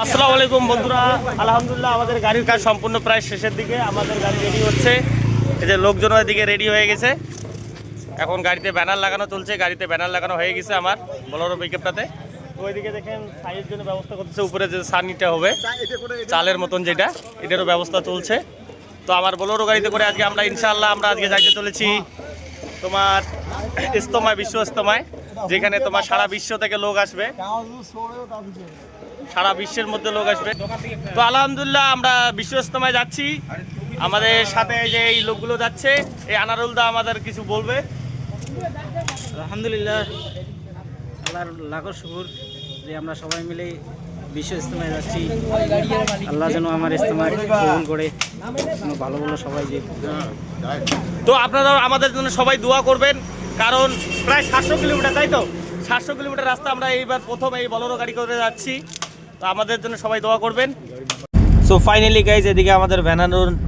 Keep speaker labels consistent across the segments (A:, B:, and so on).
A: আসসালামু আলাইকুম বন্ধুরা, আলহামদুলিল্লাহ আমাদের গাড়ির কাজ সম্পূর্ণ প্রায় শেষের দিকে। আমাদের গাড়ি রেডি হচ্ছে, এই যে লোকজন ওইদিকে রেডি হয়ে গেছে। এখন গাড়িতে ব্যানার লাগানো চলছে, গাড়িতে ব্যানার লাগানো হয়ে গেছে আমার বোলেরো পিকআপটাতে। তো ওইদিকে দেখেন সাইজের জন্য ব্যবস্থা করতেছে, উপরে যে সানিটা হবে চালের মতন যেটা, এটারও ব্যবস্থা চলছে। তো আমার বোলেরো গাড়িতে করে আজকে আমরা ইনশাআল্লাহ আমরা আজকে যাইতে চলেছি তোমার ইজতেমায়, বিশ্ব ইজতেমায়, যেখানে তোমার সারা বিশ্ব থেকে লোক আসবে, সারা বিশ্বের মধ্যে লোক আসবে। তো আলহামদুলিল্লাহ আমরা বিশ্ব ইজতেমায় যাচ্ছি। আমাদের সাথে যে এই লোকগুলো যাচ্ছে, এই আনারুলদা আমাদের কিছু বলবে।
B: আলহামদুলিল্লাহ, আল্লাহর লাখো শুকর যে আমরা সবাই মিলে বিশ্ব ইজতেমায় যাচ্ছি। আল্লাহ যেন আমার ইজতেমায় কবুল করে, ভালো ভালো সবাই যে।
A: তো আপনারা আমাদের জন্য সবাই দোয়া করবেন, কারণ প্রায় 700 কিলোমিটার, তাই তো 700 কিলোমিটার রাস্তা আমরা এইবার প্রথম এই বোলেরো গাড়ি করে যাচ্ছি। তো আমাদের জন্য সবাই দোয়া করবেন। সো ফাইনালি গাইজ, এদিকে আমাদের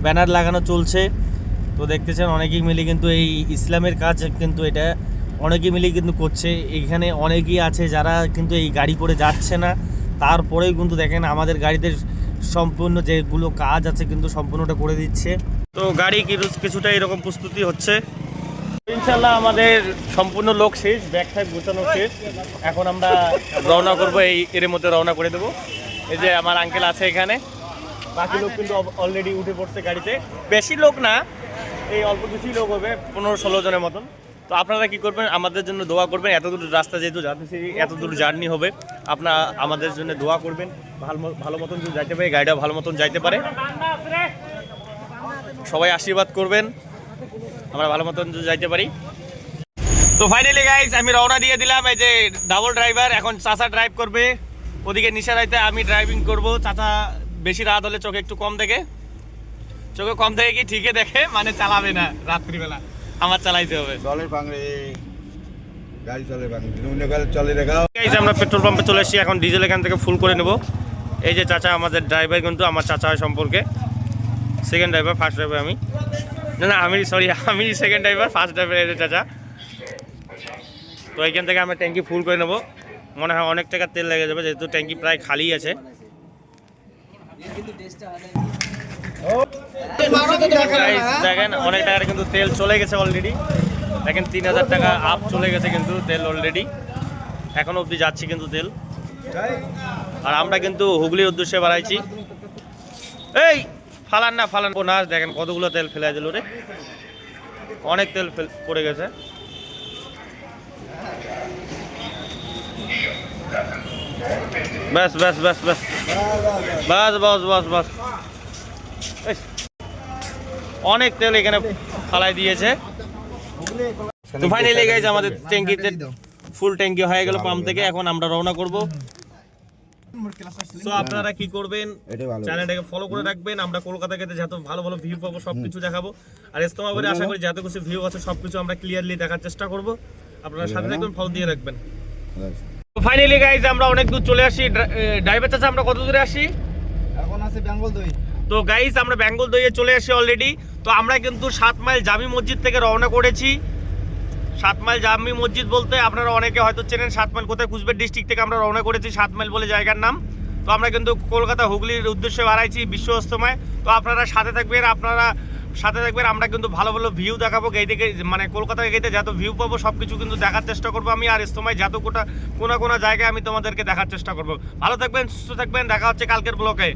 A: ব্যানার লাগানো চলছে। তো দেখতেছেন অনেকেই মিলে কিন্তু এই ইসলামের কাজ কিন্তু এটা অনেকেই মিলে কিন্তু করছে। এখানে অনেকেই আছে যারা কিন্তু এই গাড়ি করে যাচ্ছে না, তারপরেও কিন্তু দেখেন আমাদের গাড়িতে সম্পূর্ণ যেগুলো কাজ আছে কিন্তু সম্পূর্ণটা করে দিচ্ছে। তো গাড়ি কিছুটা এরকম প্রস্তুতি হচ্ছে। ইনশাল্লাহ আমাদের সম্পূর্ণ লোক শেষ, ব্যাগ ট্যাগ গোছানো শেষ। এখন আমরা রওনা করবো, এর মধ্যে রওনা করে দেবো। এই যে আমার আঙ্কেল আছে এখানে, বাকি লোক কিন্তু অলরেডি উঠে পড়ছে গাড়িতে। বেশি লোক না, এই অল্প কিছুই লোক হবে, 15-16 জনের মতন। তো আপনারা কি করবেন, আমাদের জন্য দোয়া করবেন। এত দূর রাস্তা যেহেতু যাচ্ছি, এত দূর জার্নি হবে, আপনারা আমাদের জন্য দোয়া করবেন। ভালো মতন যদি যাইতে পারে, গাড়িটা ভালো মতন যাইতে পারে, সবাই আশীর্বাদ করবেন আমরা ভালো মতন যদি যাইতে পারি। তো ফাইনালি গাইজ আমি রওনা দিয়ে দিলাম। এই যে ডাবল ড্রাইভার, এখন চাচা ড্রাইভ করবে, ওদিকে নিশা রাইতে আমি ড্রাইভিং করব। চাচা বেশি রাত হলে চোখে একটু কম দেখে, চোখে কম দেখে কি ঠিকই দেখে, মানে চালাবে না রাত্রিবেলা, আমার চালাইতে হবে। আমরা পেট্রোল পাম্পে চলে এসেছি, এখন ডিজেল এখান থেকে ফুল করে নেব। এই যে চাচা আমাদের ড্রাইভার, কিন্তু আমার চাচা সম্পর্কে সেকেন্ড ড্রাইভার, ফার্স্ট ড্রাইভার আমি না, আমি সেকেন্ড ড্রাইভার, ফার্স্ট ড্রাইভার এই যে চাচা। তো এইখান থেকে আমরা ট্যাঙ্কি ফুল করে নেবো। মনে হয় অনেক টাকা তেল লেগে যাবে, যেহেতু ট্যাঙ্কি প্রায় খালি আছে। দেখেন অনেক টাকার কিন্তু তেল চলে গেছে অলরেডি। দেখেন 3000 টাকা আপ চলে গেছে কিন্তু তেল অলরেডি, এখনো অবধি যাচ্ছি কিন্তু তেল। আর আমরা কিন্তু হুগলির উদ্দেশ্যে বাড়াইছি। এই ফালান না দেখেন কতগুলো তেল ফেলে দিল রে, অনেক তেল পড়ে গেছে। বাস বাস বাস বাস বাস বাস বাস বাস অনেক তেল এখানে ফালাই দিয়েছে। তো ফাইনালি গাইস আমাদের ট্যাঙ্কিতে ফুল ট্যাঙ্কি হয়ে গেল পাম্প থেকে। এখন আমরা রওনা করব। তো আপনারা কি করবেন, চ্যানেলটাকে ফলো করে রাখবেন। আমরা কলকাতা থেকে যত ভালো ভালো ভিউ পাবো সবকিছু দেখাবো। আর ইজতেমা করে আশা করি যত কিছু ভিউ আছে সবকিছু আমরা ক্লিয়ারলি দেখার চেষ্টা করব। আপনারা সাথে থাকবেন, ফলো দিয়ে রাখবেন। তো ফাইনালি গাইস আমরা অনেক দূর চলে আসি। ড্রাইভার চাচা আমরা কত দূরে আসি?
B: এখন আছে বেঙ্গল দই।
A: তো গাইস আমরা বেঙ্গল দইয়ে চলে আসি অলরেডি। তো আমরা কিন্তু 7 মাইল জামি মসজিদ থেকে রওনা করেছি। 7 মাইল জামি মসজিদ বলতে আপনারা অনেকে হয়তো চেনেন, 7 মাইল কোথায়, কুচবিহার ডিস্ট্রিক্ট থেকে আমরা রওনা করেছি, 7 মাইল বলে জায়গার নাম। তো আমরা কিন্তু কলকাতা হুগলির উদ্দেশ্যে বাড়াইছি বিশ্ব ইজতেমায়। তো আপনারা সাথে থাকবেন, আমরা কিন্তু ভালো ভালো ভিউ দেখাবো। গেই থেকে মানে কলকাতা গেইতে যত ভিউ পাবো সব কিছু কিন্তু দেখার চেষ্টা করবো আমি। আর ইজতেমায় যত কোনা জায়গায় আমি তোমাদেরকে দেখার চেষ্টা করবো। ভালো থাকবেন, সুস্থ থাকবেন, দেখা হচ্ছে কালকের ব্লকে।